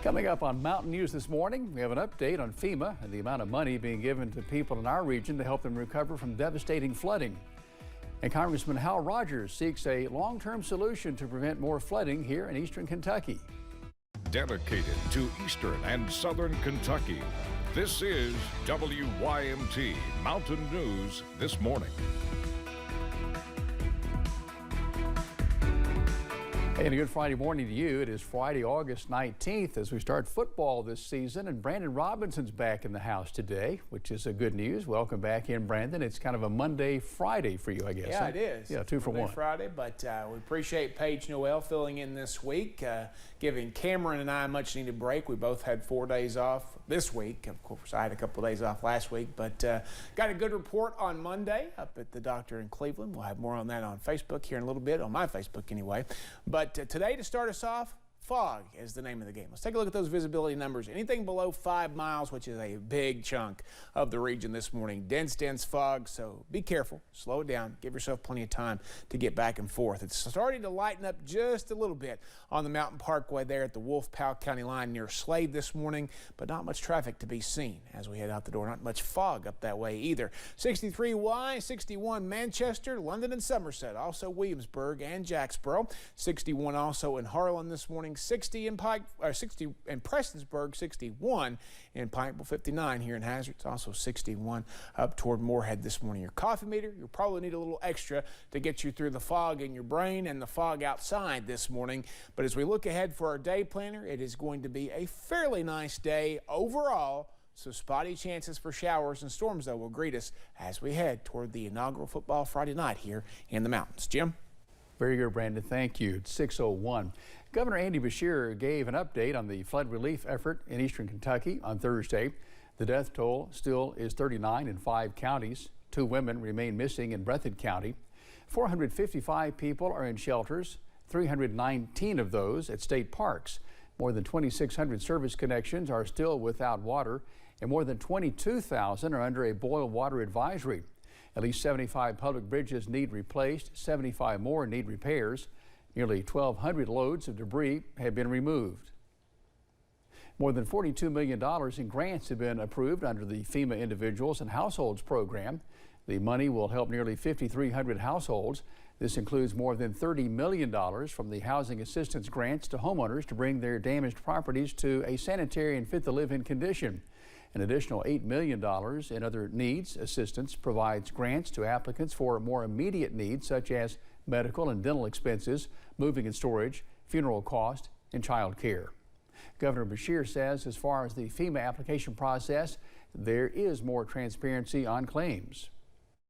Coming up on Mountain News this morning, we have an update on FEMA and the amount of money being given to people in our region to help them recover from devastating flooding. And Congressman Hal Rogers seeks a long-term solution to prevent more flooding here in eastern Kentucky. Dedicated to eastern and southern Kentucky, this is WYMT Mountain News this morning. Hey, and a good Friday morning to you. It is Friday, August 19th as we start football this season, and Brandon Robinson's back in the house today, which is a good news. Welcome back in, Brandon. It's kind of a Monday, Friday for you, I guess. Yeah, it is. Yeah, two for one. Friday, but we appreciate Paige Noel filling in this week, giving Cameron and I a much-needed break. We both had 4 days off this week. Of course, I had a couple of days off last week, but got a good report on Monday up at the doctor in Cleveland. We'll have more on that on Facebook here in a little bit, on my Facebook anyway. But today, to start us off, fog is the name of the game. Let's take a look at those visibility numbers. Anything below 5 miles, which is a big chunk of the region this morning. Dense fog, so be careful. Slow it down. Give yourself plenty of time to get back and forth. It's starting to lighten up just a little bit on the Mountain Parkway there at the Wolf-Powell County line near Slade this morning, but not much traffic to be seen as we head out the door. Not much fog up that way either. 63Y, 61 Manchester, London and Somerset, also Williamsburg and Jacksboro. 61 also in Harlan this morning. 60 in Prestonsburg, 61 in Pikeville, 59 here in Hazard. It's also 61 up toward Moorhead this morning. Your coffee meter, you'll probably need a little extra to get you through the fog in your brain and the fog outside this morning. But as we look ahead for our day planner, it is going to be a fairly nice day overall. So spotty chances for showers and storms, though, will greet us as we head toward the inaugural football Friday night here in the mountains. Jim? Very good, Brandon. Thank you. It's 6:01. Governor Andy Beshear gave an update on the flood relief effort in eastern Kentucky on Thursday. The death toll still is 39 in 5 counties. 2 women remain missing in Breathitt County. 455 people are in shelters, 319 of those at state parks. More than 2,600 service connections are still without water, and more than 22,000 are under a boil water advisory. At least 75 public bridges need replaced, 75 more need repairs. Nearly 1,200 loads of debris have been removed. More than $42 million in grants have been approved under the FEMA Individuals and Households program. The money will help nearly 5,300 households. This includes more than $30 million from the housing assistance grants to homeowners to bring their damaged properties to a sanitary and fit-to-live-in condition. An additional $8 million in other needs assistance provides grants to applicants for more immediate needs such as medical and dental expenses, moving and storage, funeral cost, and child care. Governor Beshear says as far as the FEMA application process, there is more transparency on claims.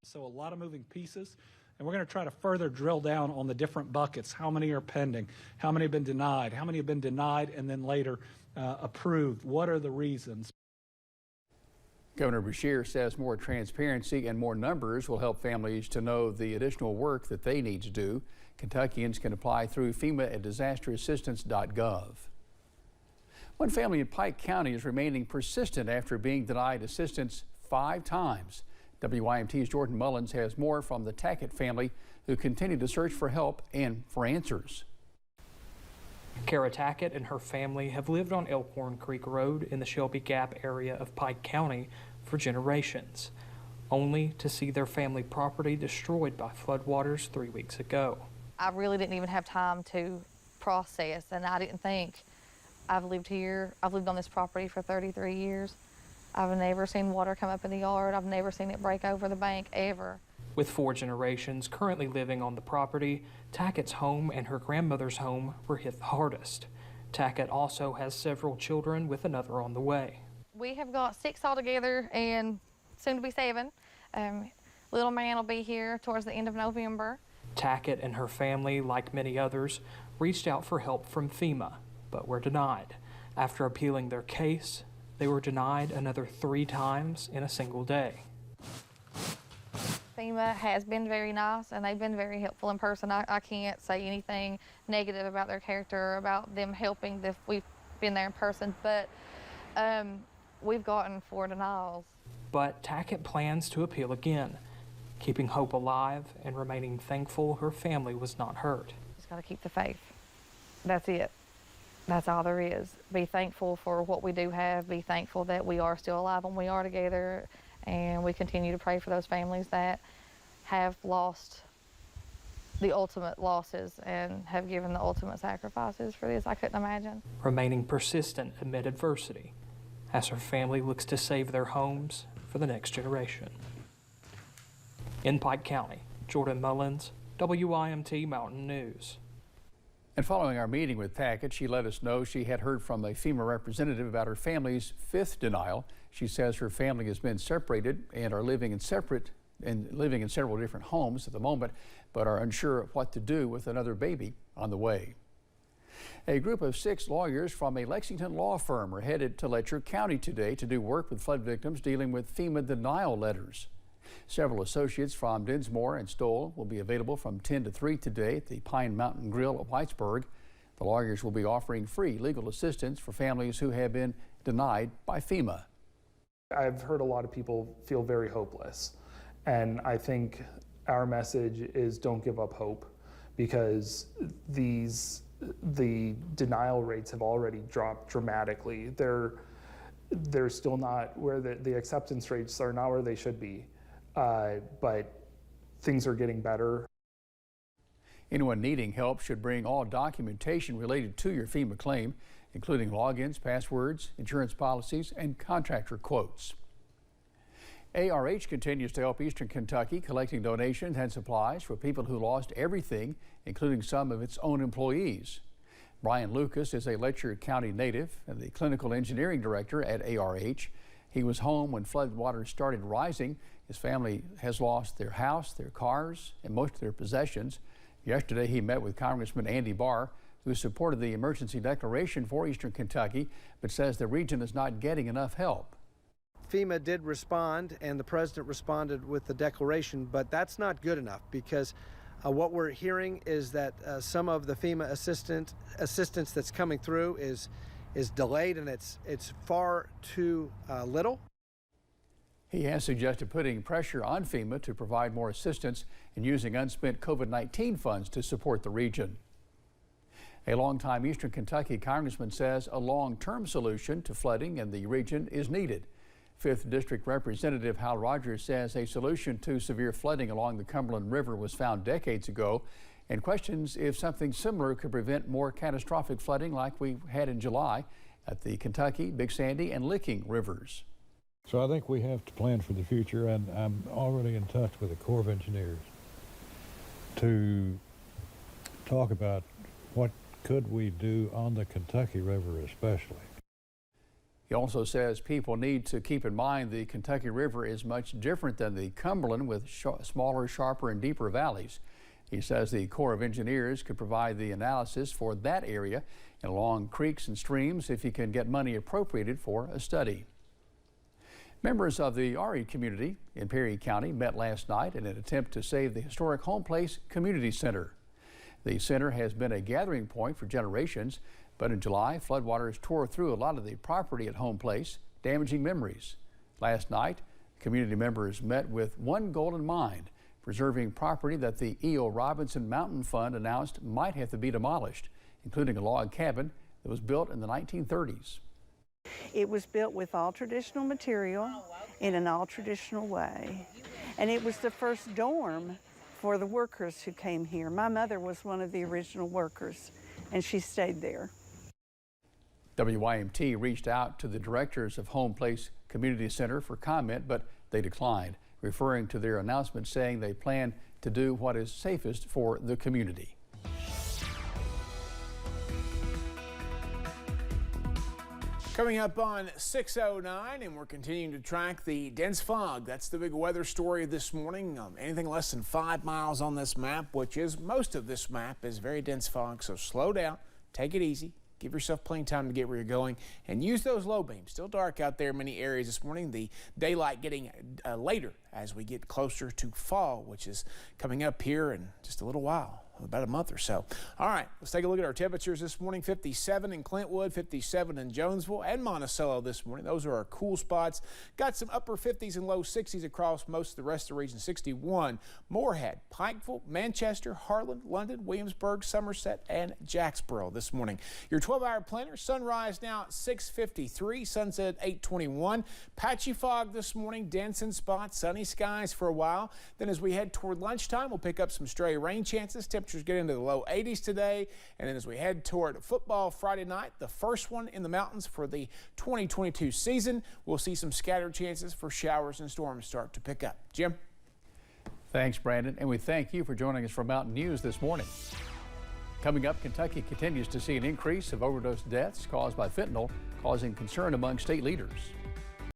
So a lot of moving pieces, and we're going to try to further drill down on the different buckets. How many are pending? How many have been denied? How many have been denied and then later approved? What are the reasons? Governor Beshear says more transparency and more numbers will help families to know the additional work that they need to do. Kentuckians can apply through FEMA at disasterassistance.gov. One family in Pike County is remaining persistent after being denied assistance 5 times. WYMT's Jordan Mullins has more from the Tackett family, who continue to search for help and for answers. Kara Tackett and her family have lived on Elkhorn Creek Road in the Shelby Gap area of Pike County for generations, only to see their family property destroyed by floodwaters 3 weeks ago. I really didn't even have time to process, and I didn't think. I've lived here, I've lived on this property for 33 years. I've never seen water come up in the yard. I've never seen it break over the bank, ever. With 4 generations currently living on the property, Tackett's home and her grandmother's home were hit the hardest. Tackett also has several children with another on the way. We have got 6 altogether and soon to be 7. Little man will be here towards the end of November. Tackett and her family, like many others, reached out for help from FEMA, but were denied. After appealing their case, they were denied another 3 times in a single day. FEMA has been very nice, and they've been very helpful in person. I can't say anything negative about their character or about them helping if we've been there in person, but we've gotten 4 denials. But Tackett plans to appeal again, keeping hope alive and remaining thankful her family was not hurt. Just got to keep the faith. That's it. That's all there is. Be thankful for what we do have. Be thankful that we are still alive when we are together. And we continue to pray for those families that have lost the ultimate losses and have given the ultimate sacrifices for this. I couldn't imagine. Remaining persistent amid adversity as her family looks to save their homes for the next generation. In Pike County, Jordan Mullins, WYMT Mountain News. And following our meeting with Tackett, she let us know she had heard from a FEMA representative about her family's 5th denial. She says her family has been separated and are living in several different homes at the moment, but are unsure of what to do with another baby on the way. A group of 6 lawyers from a Lexington law firm are headed to Letcher County today to do work with flood victims dealing with FEMA denial letters. Several associates from Dinsmore and Stoll will be available from 10 to 3 today at the Pine Mountain Grill at Whitesburg. The lawyers will be offering free legal assistance for families who have been denied by FEMA. I've heard a lot of people feel very hopeless, and I think our message is don't give up hope, because the denial rates have already dropped dramatically. They're still not where the acceptance rates are not where they should be, but things are getting better. Anyone needing help should bring all documentation related to your FEMA claim, including logins, passwords, insurance policies, and contractor quotes. ARH continues to help Eastern Kentucky, collecting donations and supplies for people who lost everything, including some of its own employees. Brian Lucas is a Letcher County native and the clinical engineering director at ARH. He was home when floodwaters started rising. His family has lost their house, their cars, and most of their possessions. Yesterday, he met with Congressman Andy Barr, who supported the emergency declaration for Eastern Kentucky, but says the region is not getting enough help. FEMA did respond, and the president responded with the declaration, but that's not good enough, because what we're hearing is that some of the FEMA assistance that's coming through is delayed, and it's far too little. He has suggested putting pressure on FEMA to provide more assistance and using unspent COVID-19 funds to support the region. A longtime Eastern Kentucky congressman says a long-term solution to flooding in the region is needed. 5th District Representative Hal Rogers says a solution to severe flooding along the Cumberland River was found decades ago, and questions if something similar could prevent more catastrophic flooding like we had in July at the Kentucky, Big Sandy, and Licking rivers. So I think we have to plan for the future, and I'm already in touch with the Corps of Engineers to talk about what could we do on the Kentucky River especially. He also says people need to keep in mind the Kentucky River is much different than the Cumberland, with smaller, sharper, and deeper valleys. He says the Corps of Engineers could provide the analysis for that area and along creeks and streams if you can get money appropriated for a study. Members of the RE community in Perry County met last night in an attempt to save the historic Home Place Community Center. The center has been a gathering point for generations, but in July, floodwaters tore through a lot of the property at Home Place, damaging memories. Last night, community members met with one goal in mind: preserving property that the E.O. Robinson Mountain Fund announced might have to be demolished, including a log cabin that was built in the 1930s. It was built with all traditional material in an all traditional way, and it was the first dorm for the workers who came here. My mother was one of the original workers, and she stayed there. WYMT reached out to the directors of Home Place Community Center for comment, but they declined, referring to their announcement saying they plan to do what is safest for the community. Coming up on 6:09, and we're continuing to track the dense fog. That's the big weather story this morning. Anything less than 5 miles on this map, which is most of this map, is very dense fog. So slow down, take it easy, give yourself plenty of time to get where you're going, and use those low beams. Still dark out there in many areas this morning. The daylight getting later as we get closer to fall, which is coming up here in just a little while. about a month or so. All right, let's take a look at our temperatures this morning. 57 in Clintwood, 57 in Jonesville and Monticello this morning. Those are our cool spots. Got some upper 50s and low 60s across most of the rest of the region. 61, Moorhead, Pikeville, Manchester, Harlan, London, Williamsburg, Somerset, and Jacksboro this morning. Your 12-hour planner, sunrise now at 6:53, sunset at 8:21. Patchy fog this morning, dense in spots, sunny skies for a while. Then as we head toward lunchtime, we'll pick up some stray rain chances. Temperatures get into the low 80s today. And then as we head toward football Friday night, the first one in the mountains for the 2022 season, we'll see some scattered chances for showers and storms start to pick up. Jim? Thanks, Brandon, and we thank you for joining us for Mountain News this morning. Coming up, Kentucky continues to see an increase of overdose deaths caused by fentanyl, causing concern among state leaders.